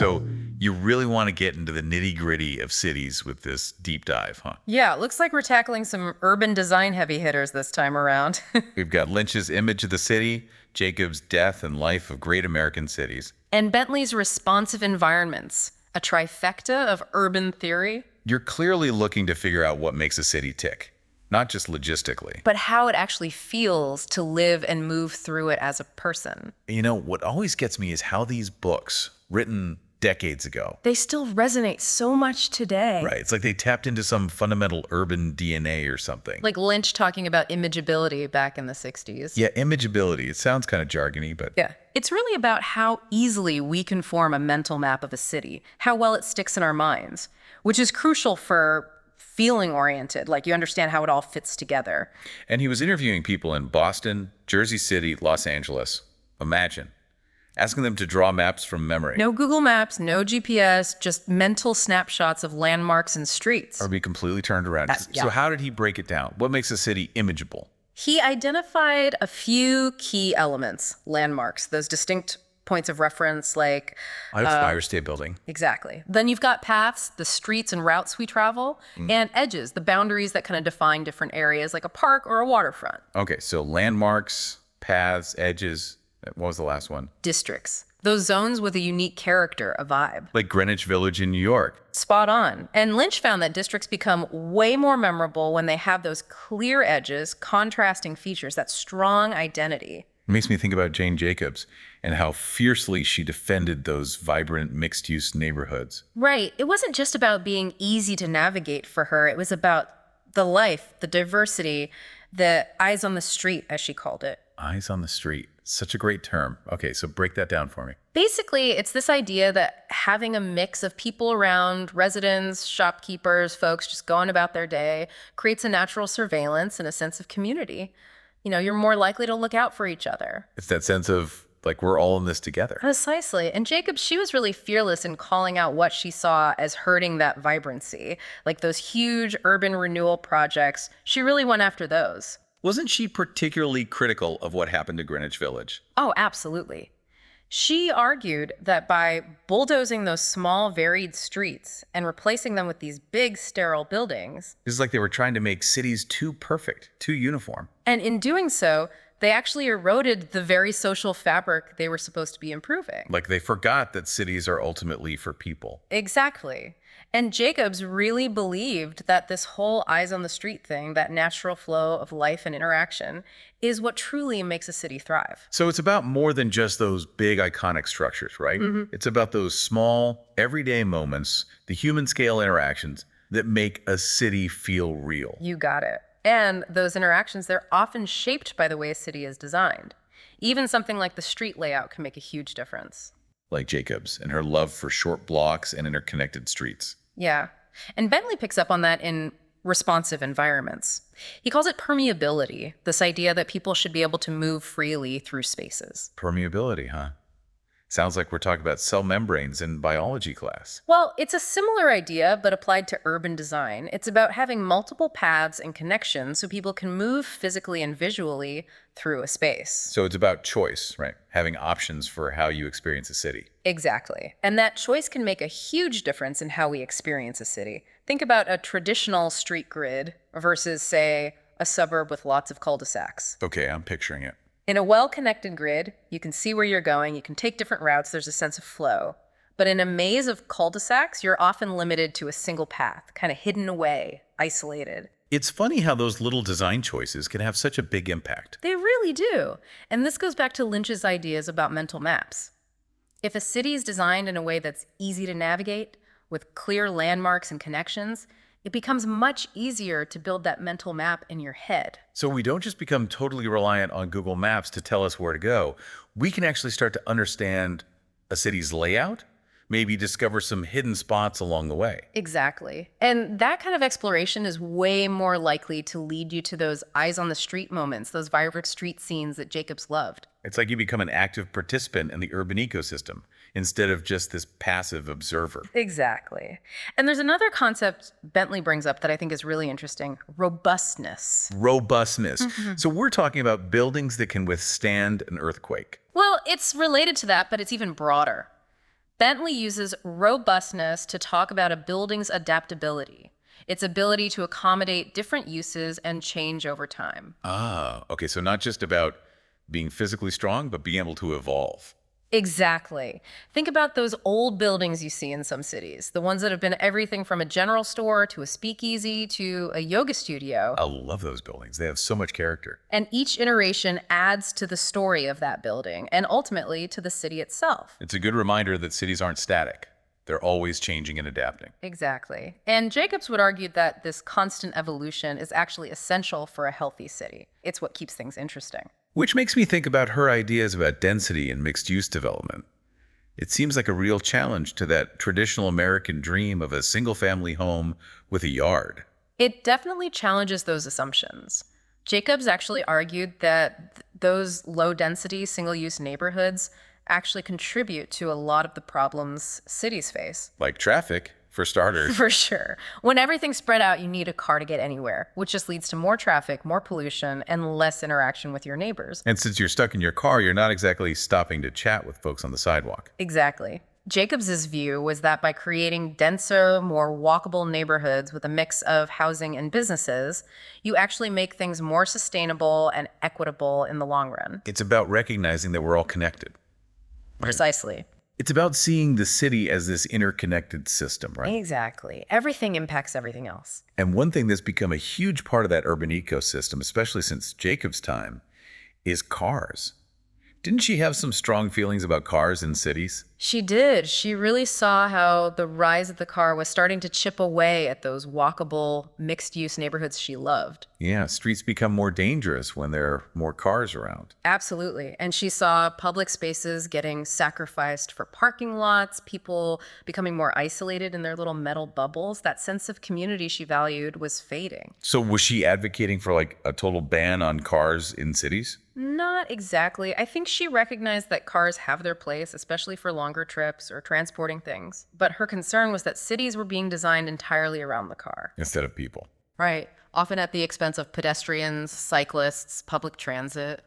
So you really want to get into the nitty-gritty of cities with this deep dive, huh? Yeah, looks like we're tackling some urban design heavy hitters this time around. We've got Lynch's Image of the City, Jacob's Death and Life of Great American Cities. And Bentley's responsive environments, a trifecta of urban theory, You're clearly looking to figure out what makes a city tick, not just logistically. but how it actually feels to live and move through it as a person. You know, what always gets me is how these books, written decades ago, They still resonate so much today. right? It's like they tapped into some fundamental urban DNA or something. Like Lynch talking about imageability back in the 60s. Yeah, imageability. It sounds kind of jargony, but Yeah. It's really about how easily we can form a mental map of a city, how well it sticks in our minds, which is crucial for feeling oriented. Like you understand how it all fits together. And he was interviewing people in Boston, Jersey City, Los Angeles. Imagine asking them to draw maps from memory No Google Maps, no GPS, just mental snapshots of landmarks and streets. or be completely turned around. yeah. So how did he break it down? What makes a city imageable? He identified a few key elements, landmarks, those distinct points of reference, like Empire State Building. exactly. Then you've got paths, the streets and routes we travel, and edges, the boundaries that kind of define different areas, like a park or a waterfront. Okay, so landmarks, paths, edges. What was the last one? Districts, those zones with a unique character, a vibe. Like Greenwich Village in New York. Spot on. And Lynch found that districts become way more memorable when they have those clear edges, contrasting features, that strong identity. It makes me think about Jane Jacobs and how fiercely she defended those vibrant mixed-use neighborhoods. Right. It wasn't just about being easy to navigate for her. It was about the life, the diversity, the eyes on the street, as she called it. Eyes on the street. Such a great term. Okay, so break that down for me. Basically, it's this idea that having a mix of people around, residents, shopkeepers, folks just going about their day, creates a natural surveillance and a sense of community. You know, you're more likely to look out for each other. It's that sense of like we're all in this together. Precisely. And Jacob, she was really fearless in calling out what she saw as hurting that vibrancy. Like those huge urban renewal projects, she really went after those. Wasn't she particularly critical of what happened to Greenwich Village? Oh, absolutely. She argued that by bulldozing those small, varied streets and replacing them with these big, sterile buildings, It's like they were trying to make cities too perfect, too uniform. and in doing so, they actually eroded the very social fabric they were supposed to be improving. Like they forgot that cities are ultimately for people. Exactly. And Jacobs really believed that this whole eyes on the street thing, that natural flow of life and interaction, is what truly makes a city thrive. So it's about more than just those big iconic structures, right? It's about those small, everyday moments, the human scale interactions that make a city feel real. You got it. And those interactions, they're often shaped by the way a city is designed. Even something like the street layout can make a huge difference. Like Jacobs and her love for short blocks and interconnected streets. Yeah. And Bentley picks up on that in responsive environments. He calls it permeability, this idea that people should be able to move freely through spaces. Permeability, huh? Sounds like we're talking about cell membranes in biology class. Well, it's a similar idea, but applied to urban design. It's about having multiple paths and connections so people can move physically and visually through a space. So it's about choice, right? Having options for how you experience a city. Exactly. And that choice can make a huge difference in how we experience a city. Think about a traditional street grid versus, say, a suburb with lots of cul-de-sacs. Okay, I'm picturing it. In a well-connected grid, you can see where you're going, you can take different routes, there's a sense of flow. But in a maze of cul-de-sacs, you're often limited to a single path, kind of hidden away, isolated. It's funny how those little design choices can have such a big impact. They really do. And this goes back to Lynch's ideas about mental maps. If a city is designed in a way that's easy to navigate, with clear landmarks and connections, it becomes much easier to build that mental map in your head. So we don't just become totally reliant on Google Maps to tell us where to go. We can actually start to understand a city's layout, maybe discover some hidden spots along the way. Exactly. And that kind of exploration is way more likely to lead you to those eyes on the street moments, those vibrant street scenes that Jacobs loved. It's like you become an active participant in the urban ecosystem instead of just this passive observer. Exactly. And there's another concept Bentley brings up that I think is really interesting, robustness. Robustness. So we're talking about buildings that can withstand an earthquake. Well, it's related to that, but it's even broader. Bentley uses robustness to talk about a building's adaptability, its ability to accommodate different uses and change over time. Ah, okay. So not just about being physically strong, but being able to evolve. Exactly. Think about those old buildings you see in some cities, the ones that have been everything from a general store to a speakeasy to a yoga studio. I love those buildings. They have so much character. And each iteration adds to the story of that building and ultimately to the city itself. It's a good reminder that cities aren't static. They're always changing and adapting. Exactly. And Jacobs would argue that this constant evolution is actually essential for a healthy city. It's what keeps things interesting. Which makes me think about her ideas about density and mixed-use development. It seems like a real challenge to that traditional American dream of a single-family home with a yard. It definitely challenges those assumptions. Jacobs actually argued that those low density, single use neighborhoods actually contribute to a lot of the problems cities face. Like traffic, for starters. For sure. When everything's spread out, you need a car to get anywhere, which just leads to more traffic, more pollution, and less interaction with your neighbors. And since you're stuck in your car, you're not exactly stopping to chat with folks on the sidewalk. Exactly. Jacobs's view was that by creating denser, more walkable neighborhoods with a mix of housing and businesses, you actually make things more sustainable and equitable in the long run. It's about recognizing that we're all connected. Precisely. It's about seeing the city as this interconnected system, right? Exactly. Everything impacts everything else. And one thing that's become a huge part of that urban ecosystem, especially since Jacob's time, is cars. Didn't she have some strong feelings about cars in cities? She did. She really saw how the rise of the car was starting to chip away at those walkable, mixed-use neighborhoods she loved. Yeah, streets become more dangerous when there are more cars around. Absolutely. And she saw public spaces getting sacrificed for parking lots, people becoming more isolated in their little metal bubbles. That sense of community she valued was fading. So was she advocating for like a total ban on cars in cities? Not exactly. I think she recognized that cars have their place, especially for longer trips or transporting things. But her concern was that cities were being designed entirely around the car. Instead of people. Right. Often at the expense of pedestrians, cyclists, public transit,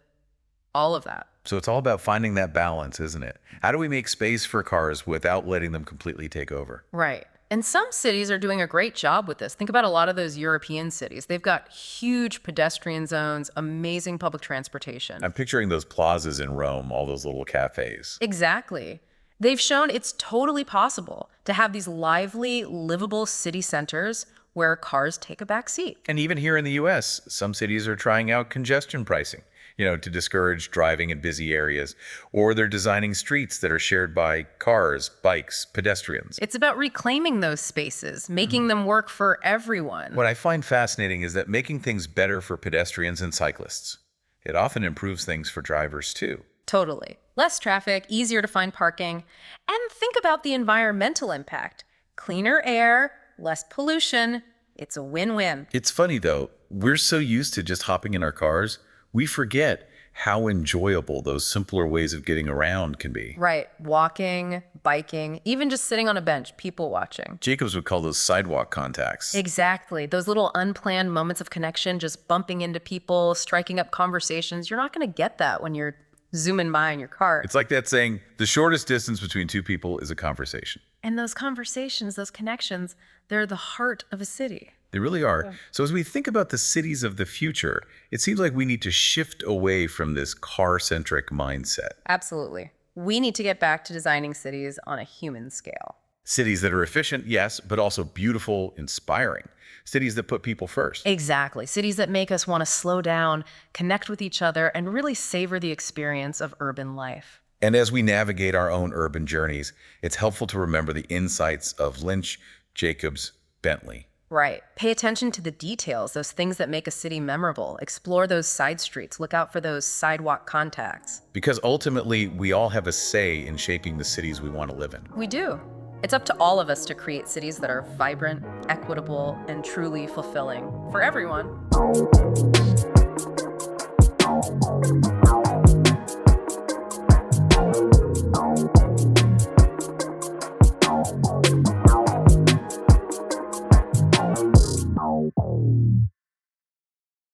all of that. So it's all about finding that balance, isn't it? How do we make space for cars without letting them completely take over? Right. And some cities are doing a great job with this. Think about a lot of those European cities. They've got huge pedestrian zones, amazing public transportation. I'm picturing those plazas in Rome, all those little cafes. Exactly. They've shown it's totally possible to have these lively, livable city centers where cars take a back seat. And even here in the US, some cities are trying out congestion pricing, to discourage driving in busy areas, or they're designing streets that are shared by cars, bikes, pedestrians. It's about reclaiming those spaces, making them work for everyone. What I find fascinating is that making things better for pedestrians and cyclists, it often improves things for drivers too. Totally. Less traffic, easier to find parking, and think about the environmental impact. Cleaner air, less pollution. It's a win-win. It's funny though, we're so used to just hopping in our cars, we forget how enjoyable those simpler ways of getting around can be. Right. Walking, biking, even just sitting on a bench, people watching. Jacobs would call those sidewalk contacts. Exactly. Those little unplanned moments of connection, just bumping into people, striking up conversations. You're not going to get that when you're zooming by in your car. It's like that saying, the shortest distance between two people is a conversation. And those conversations, those connections, they're the heart of a city. They really are. So as we think about the cities of the future, it seems like we need to shift away from this car-centric mindset. Absolutely. We need to get back to designing cities on a human scale. Cities that are efficient, yes, but also beautiful, inspiring. Cities that put people first. Exactly. Cities that make us want to slow down, connect with each other, and really savor the experience of urban life. And as we navigate our own urban journeys, it's helpful to remember the insights of Lynch, Jacobs, Bentley. Right. Pay attention to the details, those things that make a city memorable. Explore those side streets. Look out for those sidewalk contacts. Because ultimately, we all have a say in shaping the cities we want to live in. We do. It's up to all of us to create cities that are vibrant, equitable, and truly fulfilling for everyone.